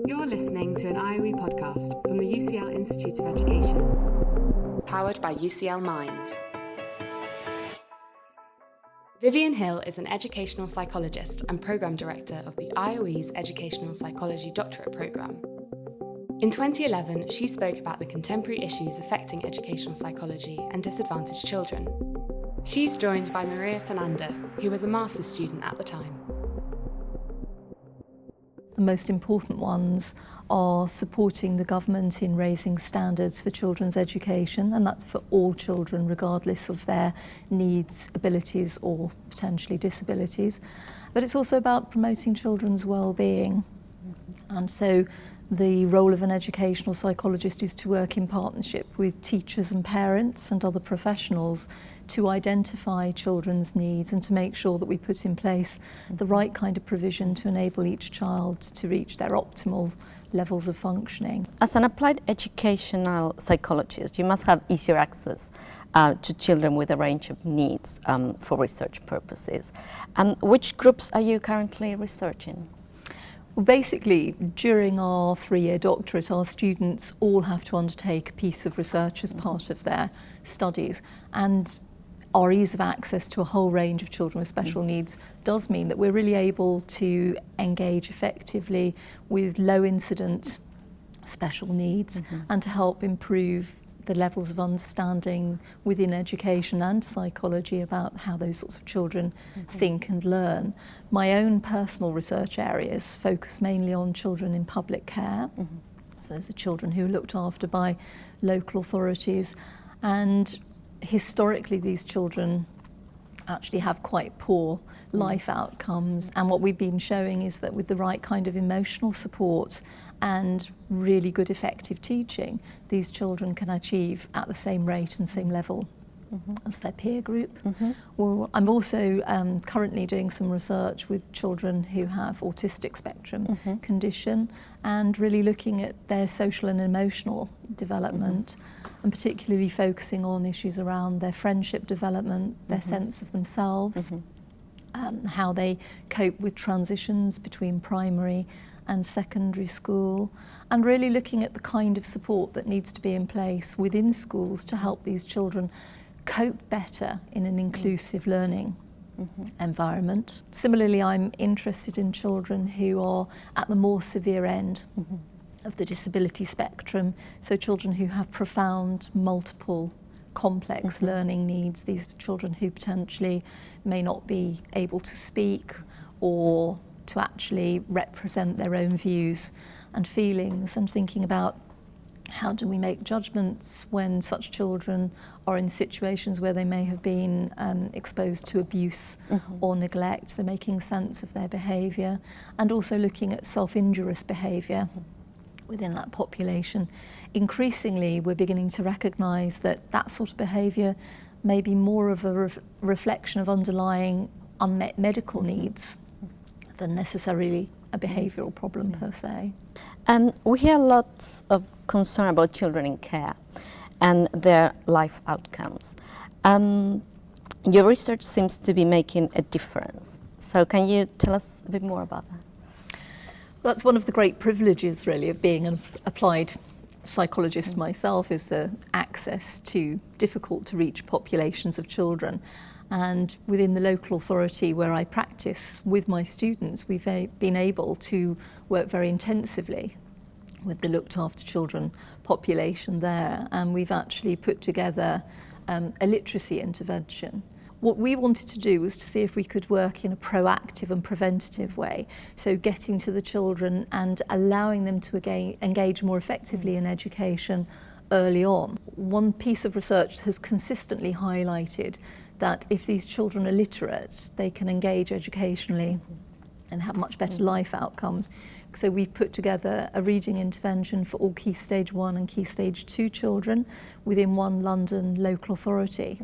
You're listening to an IOE podcast from the UCL Institute of Education, powered by UCL Minds. Vivian Hill is an educational psychologist and program director of the IOE's Educational Psychology Doctorate program. In 2011, she spoke about the contemporary issues affecting educational psychology and disadvantaged children. She's joined by Maria Fernanda, who was a master's student at the time. The most important ones are supporting the government in raising standards for children's education, and that's for all children regardless of their needs, abilities or potentially disabilities. But it's also about promoting children's well-being. And so the role of an educational psychologist is to work in partnership with teachers and parents and other professionals to identify children's needs and to make sure that we put in place the right kind of provision to enable each child to reach their optimal levels of functioning. As an applied educational psychologist, you must have easier access to children with a range of needs for research purposes. Which groups are you currently researching? Well, basically, during our 3-year doctorate, our students all have to undertake a piece of research as part of their studies. And our ease of access to a whole range of children with special needs does mean that we're really able to engage effectively with low incident special needs and to help improve the levels of understanding within education and psychology about how those sorts of children think and learn. My own personal research areas focus mainly on children in public care. So those are children who are looked after by local authorities, and historically these children actually have quite poor life outcomes, and what we've been showing is that with the right kind of emotional support and really good effective teaching, these children can achieve at the same rate and same level as their peer group. Well, I'm also currently doing some research with children who have autistic spectrum condition and really looking at their social and emotional development and particularly focusing on issues around their friendship development, their sense of themselves, how they cope with transitions between primary and secondary school, and really looking at the kind of support that needs to be in place within schools to help these children cope better in an inclusive learning environment. Similarly, I'm interested in children who are at the more severe end of the disability spectrum, so children who have profound, multiple, complex learning needs. These children who potentially may not be able to speak or to actually represent their own views and feelings, and thinking about how do we make judgments when such children are in situations where they may have been exposed to abuse or neglect, so making sense of their behaviour, and also looking at self-injurious behaviour within that population. Increasingly, we're beginning to recognise that that sort of behaviour may be more of a reflection of underlying unmet medical needs than necessarily a behavioural problem per se. We hear lots of concern about children in care and their life outcomes. Your research seems to be making a difference. So can you tell us a bit more about that? Well, that's one of the great privileges really of being an applied psychologist myself, is the access to difficult to reach populations of children. And within the local authority where I practice with my students, we've been able to work very intensively with the looked after children population there, and we've actually put together a literacy intervention. What we wanted to do was to see if we could work in a proactive and preventative way, so getting to the children and allowing them to engage more effectively in education early on. One piece of research has consistently highlighted that if these children are literate, they can engage educationally and have much better life outcomes. So we've put together a reading intervention for all Key Stage 1 and Key Stage 2 children within one London local authority.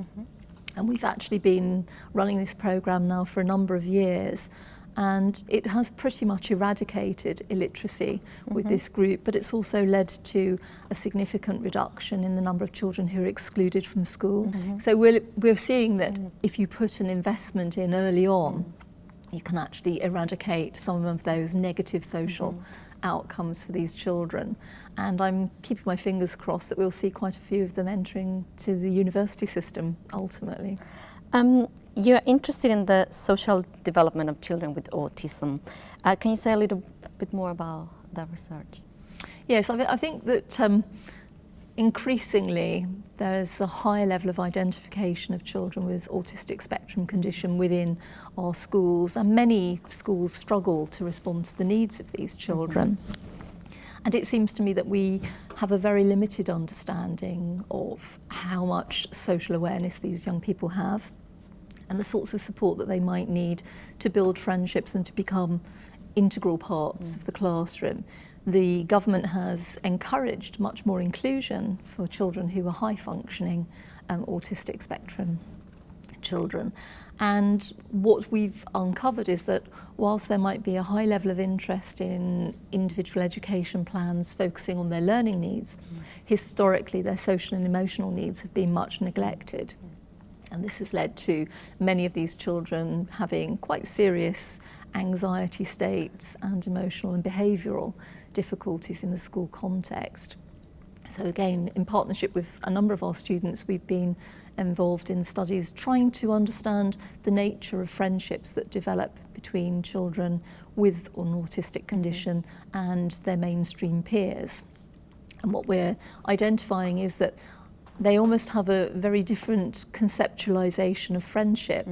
And we've actually been running this programme now for a number of years, and it has pretty much eradicated illiteracy with this group, but it's also led to a significant reduction in the number of children who are excluded from school. So we're seeing that if you put an investment in early on, you can actually eradicate some of those negative social outcomes for these children. And I'm keeping my fingers crossed that we'll see quite a few of them entering to the university system ultimately. You're interested in the social development of children with autism. Can you say a little bit more about that research? Yes, I think that increasingly there's a higher level of identification of children with autistic spectrum condition within our schools, and many schools struggle to respond to the needs of these children. And it seems to me that we have a very limited understanding of how much social awareness these young people have and the sorts of support that they might need to build friendships and to become integral parts of the classroom. The government has encouraged much more inclusion for children who are high-functioning autistic spectrum children. And what we've uncovered is that whilst there might be a high level of interest in individual education plans focusing on their learning needs, historically their social and emotional needs have been much neglected. And this has led to many of these children having quite serious anxiety states and emotional and behavioural difficulties in the school context. So again, in partnership with a number of our students, we've been involved in studies trying to understand the nature of friendships that develop between children with an autistic condition and their mainstream peers. And what we're identifying is that they almost have a very different conceptualization of friendship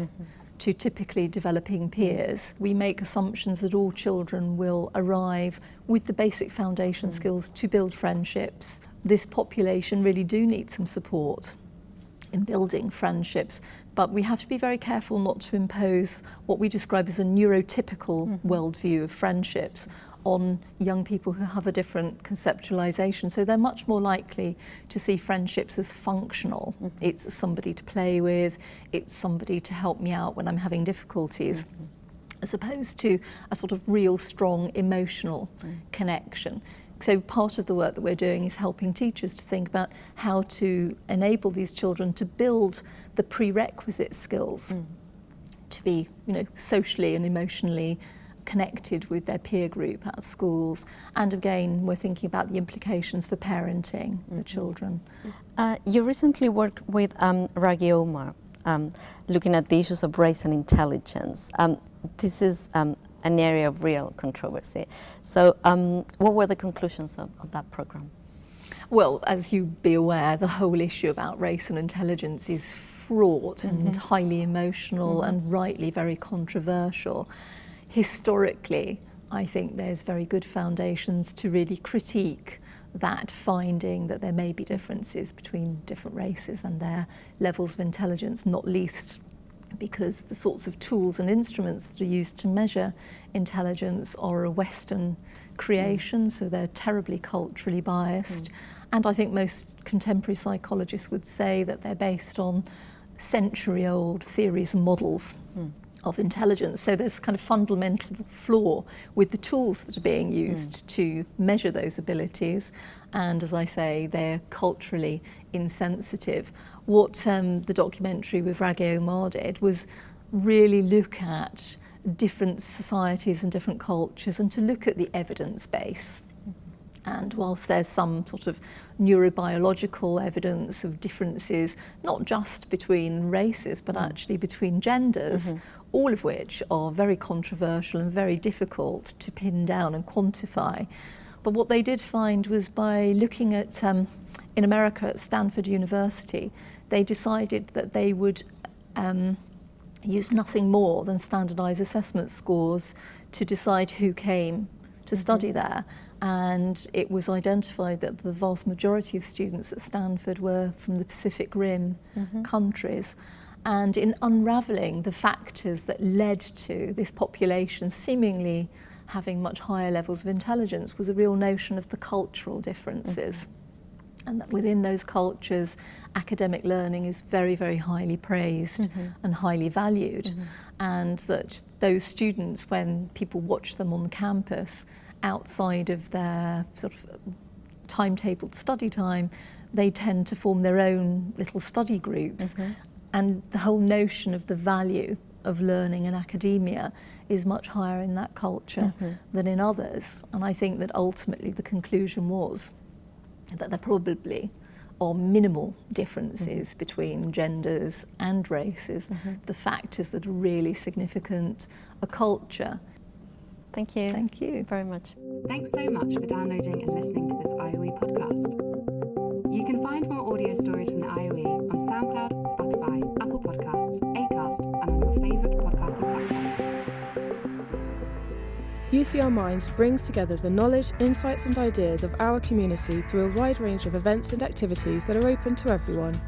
to typically developing peers. We make assumptions that all children will arrive with the basic foundation skills to build friendships. This population really do need some support in building friendships, but we have to be very careful not to impose what we describe as a neurotypical worldview of friendships on young people who have a different conceptualization. So they're much more likely to see friendships as functional. It's somebody to play with, it's somebody to help me out when I'm having difficulties, as opposed to a sort of real strong emotional connection. So part of the work that we're doing is helping teachers to think about how to enable these children to build the prerequisite skills to be, socially and emotionally connected with their peer group at schools. And again, we're thinking about the implications for parenting the children. You recently worked with Raghi Omar, looking at the issues of race and intelligence. This is an area of real controversy. So what were the conclusions of that program? Well, as you be aware, the whole issue about race and intelligence is fraught and highly emotional and rightly very controversial. Historically, I think there's very good foundations to really critique that finding that there may be differences between different races and their levels of intelligence, not least because the sorts of tools and instruments that are used to measure intelligence are a Western creation, so they're terribly culturally biased. And I think most contemporary psychologists would say that they're based on century-old theories and models of intelligence. So there's kind of fundamental flaw with the tools that are being used to measure those abilities. And as I say, they're culturally insensitive. What the documentary with Raghi Omar did was really look at different societies and different cultures and to look at the evidence base. And whilst there's some sort of neurobiological evidence of differences, not just between races, but actually between genders, all of which are very controversial and very difficult to pin down and quantify. But what they did find was by looking at, in America at Stanford University, they decided that they would use nothing more than standardized assessment scores to decide who came to study there. And it was identified that the vast majority of students at Stanford were from the Pacific Rim countries. And in unravelling the factors that led to this population seemingly having much higher levels of intelligence was a real notion of the cultural differences. And that within those cultures, academic learning is very, very highly praised and highly valued. And that those students, when people watch them on the campus, outside of their sort of timetabled study time, they tend to form their own little study groups. And the whole notion of the value of learning in academia is much higher in that culture than in others. And I think that ultimately the conclusion was that there probably are minimal differences between genders and races. The factors that are really significant are culture. Thank you. Thank you very much. Thanks so much for downloading and listening to this IOE podcast. You can find more audio stories from the IOE on SoundCloud, Spotify, Apple Podcasts, Acast, and on your favourite podcasting platform. UCL Minds brings together the knowledge, insights and ideas of our community through a wide range of events and activities that are open to everyone.